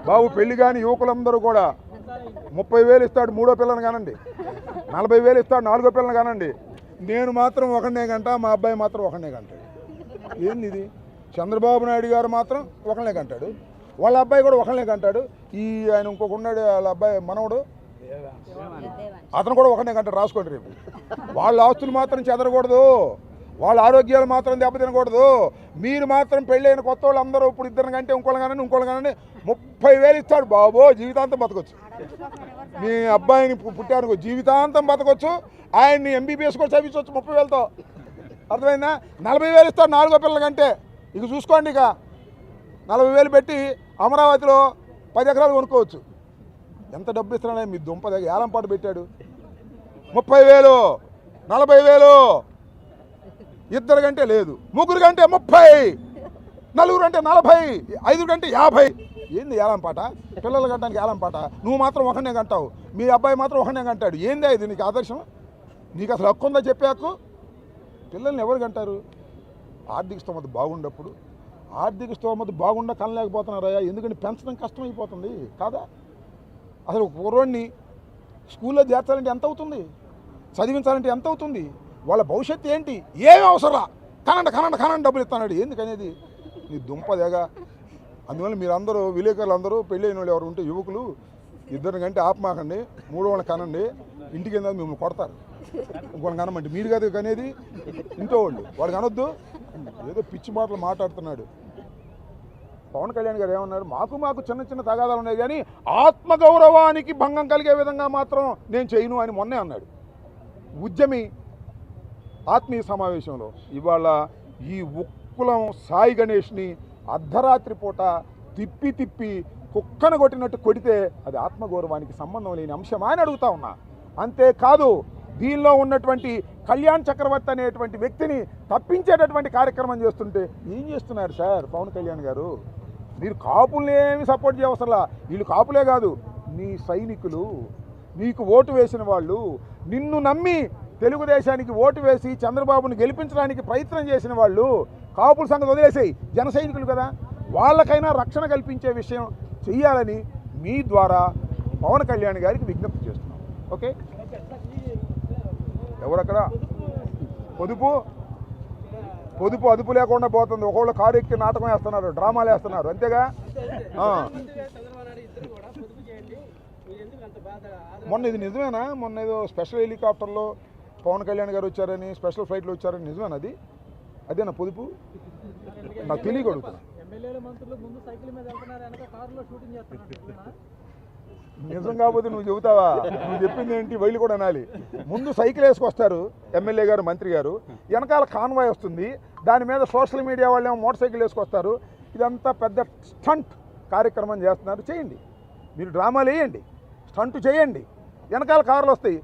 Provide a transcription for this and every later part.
బాబు పెళ్లి కాని యువకులందరూ కూడా 30,000 ఇస్తాడు మూడో పిల్లని కానండి, 40,000 ఇస్తాడు నాలుగో పిల్లని కానండి. నేను మాత్రం ఒకనే గంట, మా అబ్బాయి మాత్రం ఒకనే గంటాడు. ఏంది ఇది? చంద్రబాబు నాయుడు గారు మాత్రం ఒకనే గంటాడు, వాళ్ళ అబ్బాయి కూడా ఒకనే గంటాడు. ఆయన ఇంకొక ఉన్నాడు, వాళ్ళ అబ్బాయి మనవడు, అతను కూడా ఒకనే గంటాడు. రాసుకోండి రేపు. వాళ్ళ ఆస్తులు మాత్రం చెదరకూడదు, వాళ్ళ ఆరోగ్యాలు మాత్రం దెబ్బతినకూడదు. మీరు మాత్రం పెళ్ళైన కొత్త వాళ్ళు అందరూ ఇప్పుడు ఇద్దరిని కంటే ఇంకోళ్ళు కానీ 30,000 ఇస్తాడు బాబో, జీవితాంతం బతకొచ్చు. మీ అబ్బాయిని పుట్టారు జీవితాంతం బతకొచ్చు, ఆయన్ని MBBS కూడా చదివించవచ్చు 30,000తో. అర్థమైందా? 40,000 ఇస్తాడు నాలుగో పిల్లల కంటే. ఇక చూసుకోండి, ఇక 40,000 పెట్టి అమరావతిలో 10 ఎకరాలు కొనుక్కోవచ్చు. ఎంత డబ్బు ఇస్తున్నాడే మీ దుంప దగ్గర ఏలంపాటు పెట్టాడు. 30,000, 40,000, ఇద్దరు కంటే లేదు, ముగ్గురు కంటే 30, నలుగురు అంటే 40, 5 కంటే 50. ఏంది ఏలంపాట? పిల్లలు కంటానికి ఏలంపాట? నువ్వు మాత్రం ఒకనే కంటావు, మీ అబ్బాయి మాత్రం ఒకనే కంటాడు. ఏందా ఇది నీకు ఆదర్శం? నీకు అసలు హక్కు ఉందా చెప్పే హక్కు? పిల్లల్ని ఎవరు కంటారు? ఆర్థిక స్తోమత బాగుండప్పుడు, ఆర్థిక స్తోమత బాగుండా కనలేకపోతున్నారయ్యా. ఎందుకంటే పెంచడం కష్టమైపోతుంది కాదా? అసలు కుర్రోడిని స్కూల్లో చేర్చాలంటే ఎంత అవుతుంది, చదివించాలంటే ఎంత అవుతుంది, వాళ్ళ భవిష్యత్తు ఏంటి, ఏమి అవసరం? కనండి డబ్బులు ఇస్తున్నాడు. ఎందుకనేది నీ దుంపదేగా. అందువల్ల మీరందరూ విలేకరులు అందరూ పెళ్ళైన వాళ్ళు ఎవరు ఉంటే యువకులు, ఇద్దరిని కంటే ఆపమాకండి, మూడో వాళ్ళని కనండి. ఇంటికి కింద మిమ్మల్ని కొడతారు. ఇంకోళ్ళని కనమంటే మీరు కదా కనేది, ఇంట్లో వాళ్ళు వాడు కనొద్దు. ఏదో పిచ్చి మాటలు మాట్లాడుతున్నాడు. పవన్ కళ్యాణ్ గారు ఏమన్నారు? మాకు చిన్న చిన్న తగాదాలు ఉన్నాయి, కానీ ఆత్మగౌరవానికి భంగం కలిగే విధంగా మాత్రం నేను చేయను అని మొన్నే అన్నాడు. ఉద్యమి ఆత్మీయ సమావేశంలో ఇవాళ ఈ ఉక్కులం సాయి గణేష్ని అర్ధరాత్రి పూట తిప్పి కుక్కను కొట్టినట్టు కొడితే అది ఆత్మగౌరవానికి సంబంధం లేని అంశమా అని అడుగుతా ఉన్నా. అంతేకాదు, దీనిలో ఉన్నటువంటి కళ్యాణ్ చక్రవర్తి అనేటువంటి వ్యక్తిని తప్పించేటటువంటి కార్యక్రమం చేస్తుంటే ఏం చేస్తున్నారు సార్ పవన్ కళ్యాణ్ గారు? మీరు కాపుల్ని ఏమి సపోర్ట్ చేయవసరలా. వీళ్ళు కాపులే కాదు, నీ సైనికులు, నీకు ఓటు వేసిన వాళ్ళు, నిన్ను నమ్మి తెలుగుదేశానికి ఓటు వేసి చంద్రబాబును గెలిపించడానికి ప్రయత్నం చేసిన వాళ్ళు. కాపుల సంగతి వదిలేసేయి, జన సైనికులు కదా, వాళ్ళకైనా రక్షణ కల్పించే విషయం చెయ్యాలని మీ ద్వారా పవన్ కళ్యాణ్ గారికి విజ్ఞప్తి చేస్తున్నాం. ఓకే, ఎవరక్కడ పొదుపు అదుపు లేకుండా పోతుంది. ఒకళ్ళు కారు ఎక్కి నాటకం వేస్తున్నారు, డ్రామాలు వేస్తున్నారు, అంతేగా. మొన్న ఇది నిజమేనా? మొన్న ఏదో స్పెషల్ హెలికాప్టర్లో పవన్ కళ్యాణ్ గారు వచ్చారని, స్పెషల్ ఫ్లైట్లో వచ్చారని నిజమేనా? అదేనా పొదుపు? నాకు తెలియగలుగుతున్నా. నిజం కాకపోతే నువ్వు చెబుతావా? నువ్వు చెప్పింది ఏంటి? వైలు కూడా అనాలి. ముందు సైకిల్ వేసుకొస్తారు ఎమ్మెల్యే గారు, మంత్రి గారు, వెనకాల కాన్వాయ్ వస్తుంది, దాని మీద సోషల్ మీడియా వాళ్ళు ఏమో మోటార్ సైకిల్ వేసుకొస్తారు. ఇదంతా పెద్ద స్టంట్ కార్యక్రమం చేస్తున్నారు. చేయండి, మీరు డ్రామాలు వేయండి, స్టంట్ చేయండి, వెనకాల కార్లు వస్తాయి.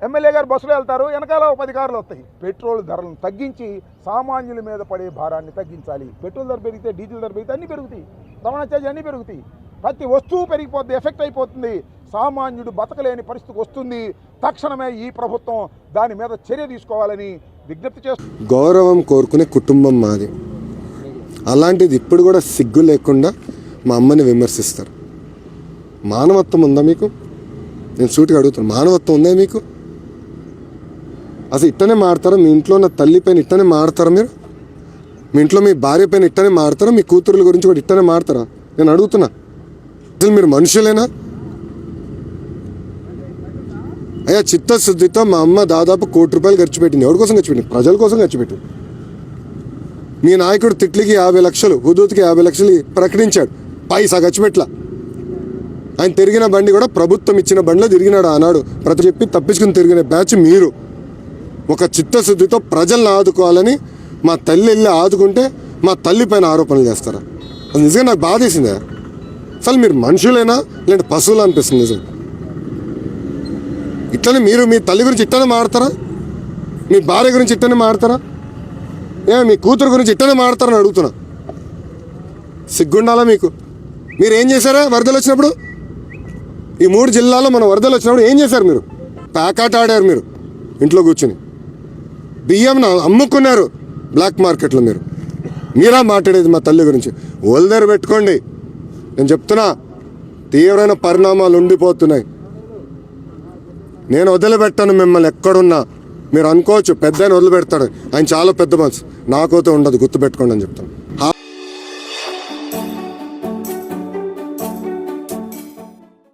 ఎమ్మెల్యే గారు బస్సులో వెళ్తారు, వెనకాల 10 కార్లు వస్తాయి. పెట్రోల్ ధరలను తగ్గించి సామాన్యుల మీద పడే భారాన్ని తగ్గించాలి. పెట్రోల్ ధర పెరిగితే, డీజిల్ ధర పెరిగితే అన్నీ పెరుగుతాయి, రవాణా ఛార్జీ అన్నీ పెరుగుతాయి, ప్రతి వస్తువు పెరిగిపోద్ది, ఎఫెక్ట్ అయిపోతుంది, సామాన్యుడు బతకలేని పరిస్థితి వస్తుంది. తక్షణమే ఈ ప్రభుత్వం దాని మీద చర్య తీసుకోవాలని విజ్ఞప్తి చేస్తుంది. గౌరవం కోరుకునే కుటుంబం మాది. అలాంటిది ఇప్పుడు కూడా సిగ్గు లేకుండా మా అమ్మని విమర్శిస్తారు. మానవత్వం ఉందా మీకు? నేను సూటిగా అడుగుతాను, మానవత్వం ఉందా మీకు? అసలు ఇట్టనే మాడతారా? మీ ఇంట్లో ఉన్న తల్లి పైన ఇట్టనే మాడతారా? మీరు మీ ఇంట్లో మీ భార్య పైన ఇట్టనే మాడతారా? మీ కూతురుల గురించి కూడా ఇట్టనే మాడతారా? నేను అడుగుతున్నా, అసలు మీరు మనుషులేనా? అయ్యా, చిత్తశుద్ధితో మా అమ్మ దాదాపు ₹1 కోటి ఖర్చు పెట్టింది. ఎవరి కోసం ఖర్చు పెట్టింది? ప్రజల కోసం ఖర్చు పెట్టింది. మీ నాయకుడు తిట్లికి 50 లక్షలు, హుదూద్కి 50 లక్షలు ప్రకటించాడు, పైసా ఖర్చు పెట్టలా. ఆయన తిరిగిన బండి కూడా ప్రభుత్వం ఇచ్చిన బండిలో తిరిగినాడు ఆనాడు. ప్రతి చెప్పి తప్పించుకుని తిరిగిన బ్యాచ్ మీరు. ఒక చిత్తశుద్ధితో ప్రజలను ఆదుకోవాలని మా తల్లి వెళ్ళి ఆదుకుంటే మా తల్లి పైన ఆరోపణలు చేస్తారా? అది నిజంగా నాకు బాధేసిందా? అసలు మీరు మనుషులేనా లేదంటే పశువులు అనిపిస్తుంది నిజం. ఇట్లనే మీరు మీ తల్లి గురించి ఇట్టనే మాడతారా? మీ భార్య గురించి ఇట్టనే మాడతారా? మీ కూతురు గురించి ఇట్టనే మాడతారని అడుగుతున్నా. సిగ్గుండాలా మీకు? మీరు ఏం చేశారా వరదలు వచ్చినప్పుడు? ఈ 3 జిల్లాల్లో మన వరదలు వచ్చినప్పుడు ఏం చేశారు? మీరు ప్యాకాట ఆడారు, మీరు ఇంట్లో కూర్చుని బియ్యం అమ్ముకున్నారు బ్లాక్ మార్కెట్లో. మీరా మాట్లాడేది మా తల్లి గురించి? ఓల్దర్ పెట్టుకోండి. నేను చెప్తున్నా, తీవ్రమైన పరిణామాలు ఉండిపోతున్నాయి. నేను వదిలిపెట్టాను మిమ్మల్ని ఎక్కడున్నా. మీరు అనుకోవచ్చు పెద్ద ఆయన వదిలిపెడతాడు, ఆయన చాలా పెద్ద మనసు. నాకైతే ఉండదు, గుర్తుపెట్టుకోండి అని చెప్తాను.